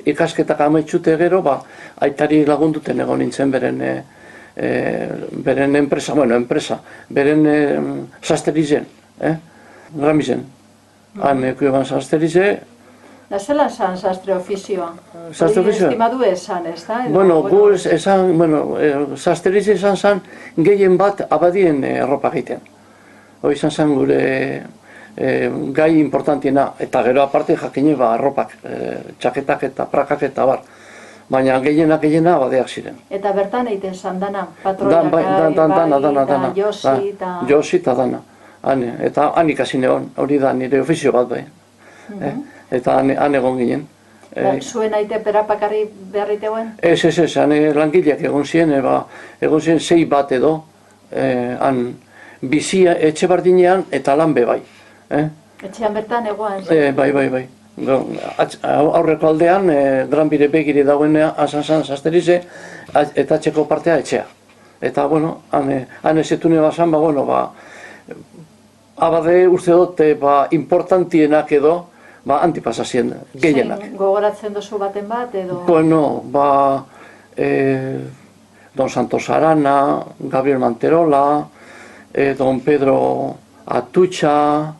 ikasketak amaitxute gero, aitari lagunduten egon nintzen beren enpresa, beren sasterizen, gramizen. Han ekueban sasterize. Da zelan zan sastre ofizioa? Sastre ofizioa? Estimadu esan, ez da? Gu esan, sasterize esan zan gehien bat abadien erropa egiten. Hoi izan zen gure gai importantiena, eta gero aparte jakine arropak, txaketak eta prakak eta bar. Baina gehiena abadeak ziren. Eta bertan egiten zan dana? Patroiak, dana. Josi eta dana. Eta han ikasi negon, hori da nire ofizio bat bai. Eta han egon ginen. Zuen aite perapakarri beharriteuen? Ez, langileak egon ziren, egon ziren 6 bat edo, han bizia etxe bardinean eta lan be bai. Etxean bertan egoan? Bai. Aurreko aldean, Granbire begire dagoenea, azan sasterize, eta atxeko partea etxea. Eta, han ezetune bazan, abade uste dut, importantienak edo, antipasazien, gehienak. Gogoratzen duzu baten bat, edo? Don Santos Arana, Gabriel Manterola, Don Pedro Atutxa,